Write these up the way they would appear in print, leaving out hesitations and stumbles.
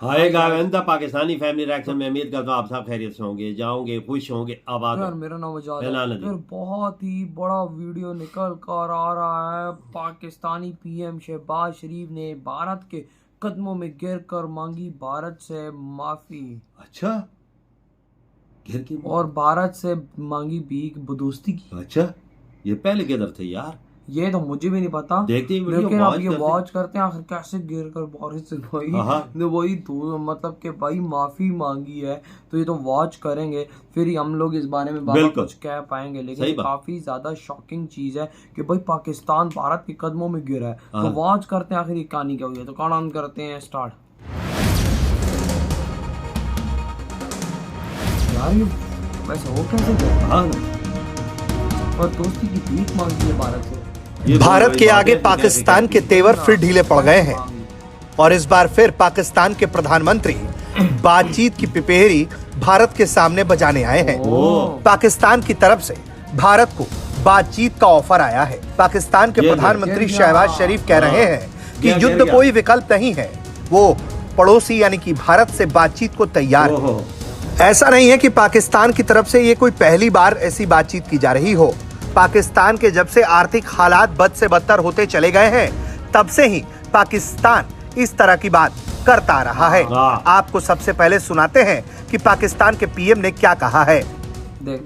हाय गाविंदा Pakistani family reaction में उम्मीद करता हूँ आप सब खैरियत से होंगे, जाओगे, खुश होंगे, आबाद यार होंगे। मेरा नाम आजाद मैं है। नाना जी। यार बहुत ही बड़ा वीडियो निकल कर आ रहा है। पाकिस्तानी पीएम शहबाज शरीफ ने भारत के कदमों में गिरकर मांगी भारत से माफी अच्छा, घर की और भारत से मांगी भीख दोस्ती की। अच्छा, ये पहले किधर थे यार? ये तो मुझे भी नहीं पता, देखते ही वीडियो लेकिन अब वॉच ये करते। वॉच करते हैं आखिर कैसे गिर कर भारत से भाई हाँ ने वही तो मतलब कि भाई माफी मांगी है। तो ये तो वॉच करेंगे फिर ही हम लोग इस बारे में बाबा बिल्कुल कुछ कह पाएंगे। लेकिन सही ये बात। काफी ज्यादा शॉकिंग चीज है कि भाई पाकिस्तान भारत के कदमों में गिरा है। तो हाँ वॉच करते हैं आखिर ये कहानी क्या हुई है। तो कहानी ऑन करते हैं स्टार्ट। यार ये वैसे हो कैसे गया हाँ और दोस्ती की भीख मांगी है भारत से। ये भारत के आगे बातें पाकिस्तान के तेवर फिर ढीले पड़ गए हैं और इस बार फिर पाकिस्तान के प्रधानमंत्री बातचीत की पिपेरी भारत के सामने बजाने आए हैं। पाकिस्तान की तरफ से भारत को बातचीत का ऑफर आया है। पाकिस्तान के प्रधानमंत्री शहबाज शरीफ कह रहे हैं कि युद्ध कोई विकल्प नहीं है, वो पड़ोसी यानी कि भारत से बातचीत को तैयार है। ऐसा नहीं है कि पाकिस्तान की तरफ से ये कोई पहली बार ऐसी बातचीत की जा रही हो। पाकिस्तान के जब से आर्थिक हालात बद से बदतर होते चले गए हैं, तब से ही पाकिस्तान इस तरह की बात करता आ रहा है। आपको सबसे पहले सुनाते हैं कि पाकिस्तान के पीएम ने क्या कहा है।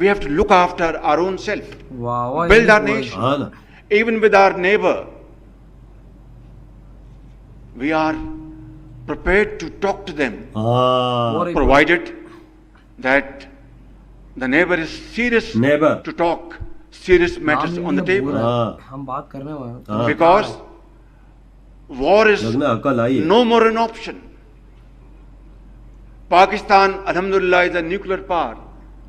We have to look after our own self, वाह वाह, build ये our तो nation, हाँ ना, even with our neighbor. We are prepared to talk to them, हाँ provided that the neighbor is serious neighbour to talk serious matters नाम on the नहीं है, table. बोल रहा है। हाँ। हम बात करने वाले हैं। हाँ। Because war is लगना अकल आई है। no more an option. Pakistan, alhamdulillah, is a nuclear power,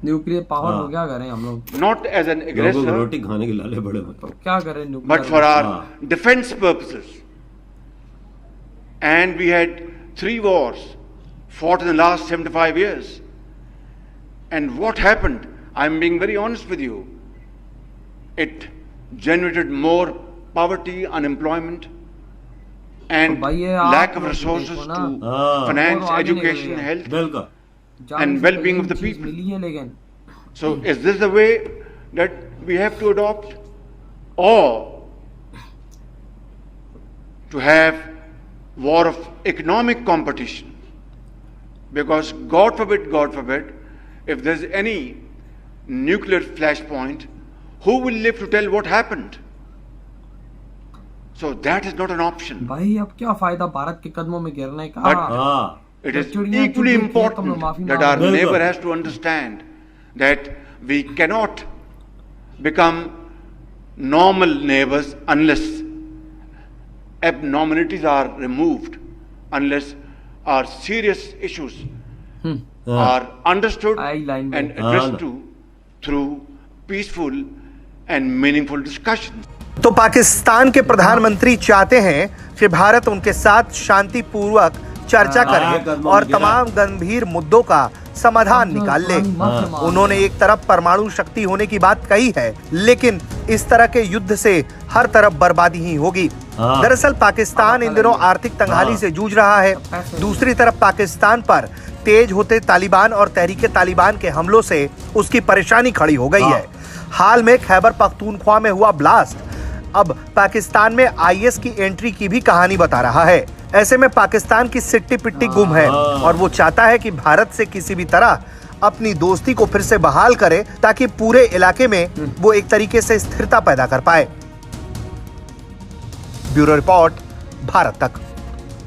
nuclear power हाँ। को क्या करें हम लोग। not as an लोगों को aggressor, रोटी खाने के लाले बड़े तो मतलब। क्या करें न्यूक्लियर but for our हाँ। defense purposes. And we had 3 wars fought in the last 75 years. And what happened? I'm being very honest with you. It generated more poverty, unemployment, and भाई ये आप lack of लोग resources देखो to ना, हाँ finance, और आगे निकल education, गया। health. बिल्कुल। जान and से well-being of पहले the चीज people. मिली है लेकिन So is this the way that we have to adopt? Or to have war of economic competition? Because God forbid, if there's any nuclear flashpoint, who will live to tell what happened? So that is not an option. भाई अब क्या फायदा भारत के कदमों में गिरने का। But हाँ it is चिड़िया equally चुग रही है, तुम लोग माफी important that मांगो। our बिल्कुल। neighbor has to understand that we cannot become normal neighbors unless abnormalities are removed, unless our serious issues are understood I line में। and addressed हाँ। to through peaceful and meaningful discussions. तो पाकिस्तान के प्रधानमंत्री चाहते हैं कि भारत उनके साथ शांतिपूर्वक चर्चा करे और तमाम गंभीर मुद्दों का समाधान निकाल ले। उन्होंने एक तरफ परमाणु शक्ति होने की बात कही है, लेकिन इस तरह के युद्ध से हर तरफ बर्बादी ही होगी। दरअसल पाकिस्तान इन दिनों आर्थिक तंगहाली से जूझ रहा है। दूसरी तरफ पाकिस्तान पर तेज होते तालिबान और तहरीके तालिबान के हमलों से उसकी परेशानी खड़ी हो गई है। हाल में खैबर पख्तूनख्वा में हुआ ब्लास्ट अब पाकिस्तान में आईएस की एंट्री की भी कहानी बता रहा है। ऐसे में पाकिस्तान की सिट्टी पिट्टी गुम है और वो चाहता है कि भारत से किसी भी तरह अपनी दोस्ती को फिर से बहाल करे ताकि पूरे इलाके में वो एक तरीके से स्थिरता पैदा कर पाए। ब्यूरो रिपोर्ट, भारत तक।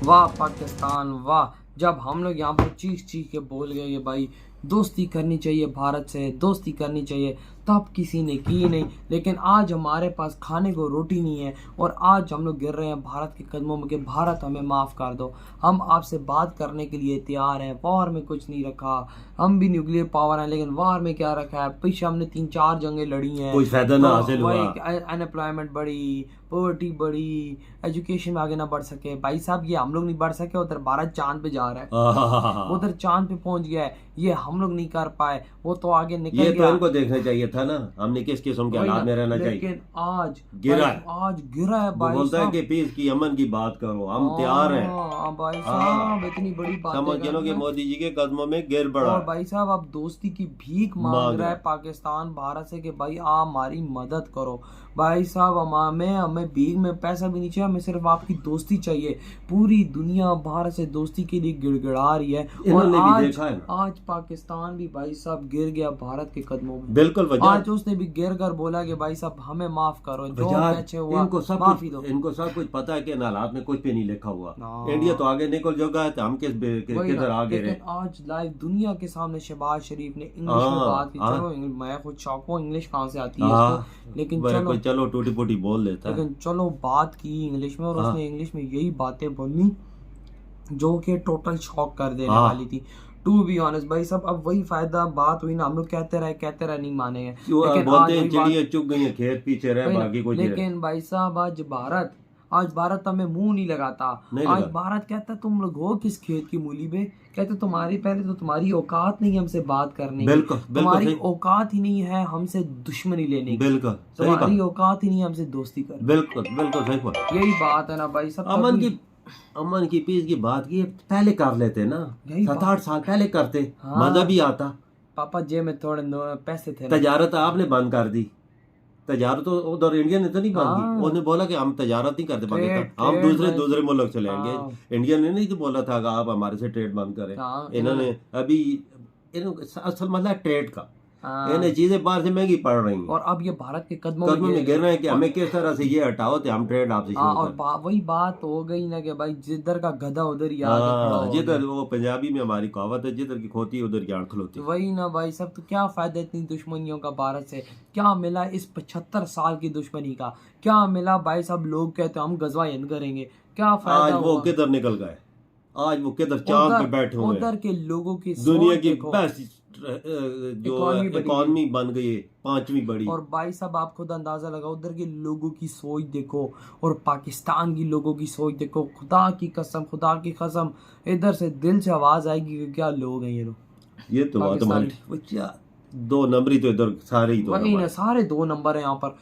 वाह पाकिस्तान वाह, जब हम लोग यहाँ पर चीख चीख के बोल गए कि भाई दोस्ती करनी चाहिए भारत से, दोस्ती करनी चाहिए, तब किसी ने की नहीं। लेकिन आज हमारे पास खाने को रोटी नहीं है और आज हम लोग गिर रहे हैं भारत के कदमों में कि भारत हमें माफ़ कर दो। हम आपसे बात करने के लिए तैयार हैं। वॉर में कुछ नहीं रखा, हम भी न्यूक्लियर पावर हैं, लेकिन वॉर में क्या रखा है? पीछे हमने 3-4 जंगें लड़ी हैं, कोई फायदा ना हासिल हुआ। अनएम्प्लॉयमेंट बढ़ी, पॉवर्टी बढ़ी, एजुकेशन में आगे ना बढ़ सके। भाई साहब ये हम लोग नहीं बढ़ सके, उधर भारत चांद पे जा रहा है, उधर चांद पे पहुंच गया है, ये हम लोग नहीं कर पाए, वो तो आगे निकल ये गया। तो इनको देखना चाहिए था देखा ना हमने किस किस्म के वही हालात ना, में रहना चाहिए। लेकिन आज गिरा भाई, है। आज गिरा है वो भाई बोलता है साहब। कि पीस की अमन की बात करो, हम तैयार हैं। हाँ भाई हाँ। साहब, इतनी बड़ी बात समझ लो कि मोदी जी के कदमों में गिर पड़ा और है। भाई साहब अब दोस्ती की भीख मांग मांग रहा रहा है है। पाकिस्तान भारत से कि भाई आप हमारी मदद करो। भाई साहब हमें भीख में पैसा भी नहीं चाहिए, हमें सिर्फ आपकी दोस्ती चाहिए। पूरी दुनिया भारत से दोस्ती के लिए गिड़गिड़ा रही है और इन्होंने भी आज देखा है ना। आज पाकिस्तान भी भाई साहब गिर गया भारत के कदमों में। बिल्कुल वजह आज उसने भी गिर कर बोला कि भाई साहब हमें माफ करो, जो वजह पीछे हुआ माफी दो। इनको सब कुछ पता है कि इन हालात में कुछ भी नहीं लिखा हुआ। हाँ। इंडिया तो आगे निकल जोगा है तो हम वही किधर ना, आगे रहे। लेकिन आज लाइव दुनिया के सामने शहबाज शरीफ ने इंग्लिश में हाँ, बात की। हाँ। चलो मैं खुद शौक हूँ इंग्लिश कहाँ से आती है हाँ, इसको, लेकिन बड़े चलो कोई चलो टूटी फूटी बोल लेता है। लेकिन चलो बात की इंग्लिश में और हाँ। उसने इंग्लिश में यही बातें बोली जो कि टोटल शॉक कर देने हाँ। वाली थी। टू बी ऑनेस्ट भाई साहब अब वही फायदा बात हुई ना, हम लोग कहते रहे नहीं मानेंगे। क्यों लेकिन बोलते आज हैं वही बात- चिड़िया चुग गई है खेत पीछे रहे वही ना, बाकी कुछ नहीं। लेकिन भाई साहब आज भारत हमें मुंह नहीं लगाता। नहीं आज लगा। भारत कहता है तुम लोग हो किस खेत की मूली पे, कहते तुम्हारी पहले तो तुम्हारी औकात नहीं है हमसे बात करने की, बिल्कुल, बिल्कुल तुम्हारी सही। औकात ही नहीं है हमसे दुश्मनी लेने की, बिल्कुल सही तुम्हारी बात। औकात ही नहीं है हमसे दोस्ती करने बिल्कुल बिल्कुल सही बात। की। यही बात है ना भाई साहब। अमन की पीस की बात की पहले कर लेते ना, यही 7-8 साल पहले करते, हाँ। मजा भी आता। पापा जेब में थोड़े पैसे थे ना। तजारत आपने बंद कर दी। तजारत तो उधर इंडिया ने तो नहीं बंद हाँ। की। उसने बोला कि हम तजारत नहीं करते पाकिस्तान, हम ट्रेड दूसरे मुल्क से लेंगे। हाँ। इंडिया ने नहीं तो बोला था कि आप हमारे से ट्रेड बंद करें। हाँ, इन्होंने अभी असल मतलब ट्रेड का हाँ। इन्हें चीजें बाहर से महंगी पड़ रही हैं। और अब ये भारत के कदमों कदमों में गिर रहे हैं कि हमें किस तरह से ये हटाओ तो हम ट्रेड आपसे हाँ, शुरू और करें। वही बात हो गई ना कि भाई जिधर का गधा उधर ही आके खड़ा हाँ, हो जिधर गया। वो पंजाबी में हमारी कहावत है, जिधर की खोती उधर की आंख खलोती। वही ना भाई सब, तो क्या फायदा इतनी दुश्मनियों का भारत से? क्या मिला इस 75 साल की दुश्मनी का? क्या मिला भाई साहब? लोग कहते हैं हम गजवायन करेंगे, क्या फायदा आज वो हुआ? किधर निकल गए, आज वो किधर चांद पे बैठे हुए उधर हैं। के लोगों की दुनिया सोच की देखो। बेस्ट जो इकॉनमी बनी इकॉनमी बन गई है, 5वीं बड़ी। और भाई साहब आप खुद अंदाजा लगाओ उधर के लोगों की सोच देखो और पाकिस्तान की लोगों की सोच देखो। खुदा की कसम इधर से दिल से आवाज आएगी कि क्या लोग हैं ये लोग। ये तो बात हमारी वो क्या 2 नंबरी तो इधर सारे ही 2 वही नंबर। ना, सारे 2 नंबर है यहाँ पर।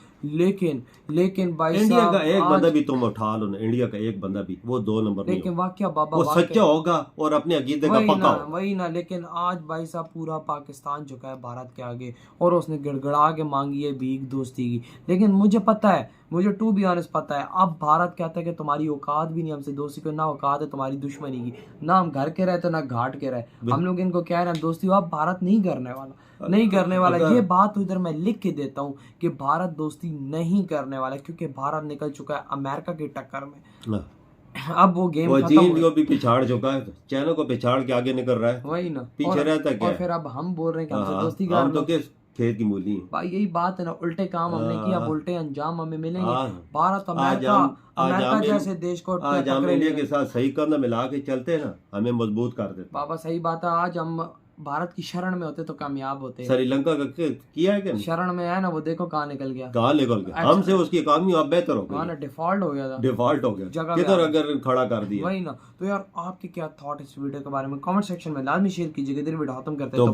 लेकिन भाई इंडिया साहब का एक आज- बंदा भी तुम उठा लो ना, इंडिया का एक बंदा भी वो 2 नंबर नहीं लेकिन होगा। वाकया बाबा वो वाकया- सच्चा होगा और अपने अकीदे का पक्का होगा। वही ना, लेकिन आज भाई साहब पूरा पाकिस्तान झुका है भारत के आगे और उसने गिड़गिड़ा के मांगी है भीख दोस्ती की। लेकिन मुझे पता है, मुझे टू बी ऑनेस्ट पता है, अब भारत कहता है कि तुम्हारी औकात भी नहीं हमसे दोस्ती को, ना औकात है तुम्हारी दुश्मनी की, ना हम घर के रहे तो ना घाट के रहे। हम लोग इनको कह रहे हैं दोस्ती, अब भारत नहीं करने वाला ये बात तो इधर मैं लिख के देता हूँ कि भारत दोस्ती नहीं करने वाला, क्योंकि भारत निकल चुका है अमेरिका की टक्कर में। अब वो गेम वो खत्म चीन हो- को भी पिछाड़ चुका है, चाइना को पिछाड़ के आगे निकल रहा है। वही ना, पीछे रहता क्या और है? फिर अब हम बोल रहे हैं कि हमसे हाँ, दोस्ती हम कर तो लो। किस खेत की मूली हैं। भाई यही बात है ना, उल्टे काम हमने किया, अब उल्टे अंजाम हमें मिलेंगे। हाँ। भारत आज हम जैसे देश को आज हम टकरे इंडिया नहीं के साथ सही कदम मिला के चलते हैं ना, हमें मजबूत कर देते। बाबा सही बात है, आज हम भारत की शरण में होते तो कामयाब होते। श्रीलंका का किया है क्या नहीं? शरण में है ना, वो देखो कहाँ निकल गया, कहाँ निकल गया? हमसे उसकी इकॉनमी अब बेहतर हो कहाँ ना गई, डिफॉल्ट हो गया था, डिफॉल्ट हो गया, जगह पे किधर आ अगर खड़ा कर दिया। वही ना। तो यार आपके क्या थॉट इस वीडियो के बारे में कमेंट सेक्शन में लाजमी शेयर कीजिएगा। इधर वीडियो खत्म करते हैं तो तो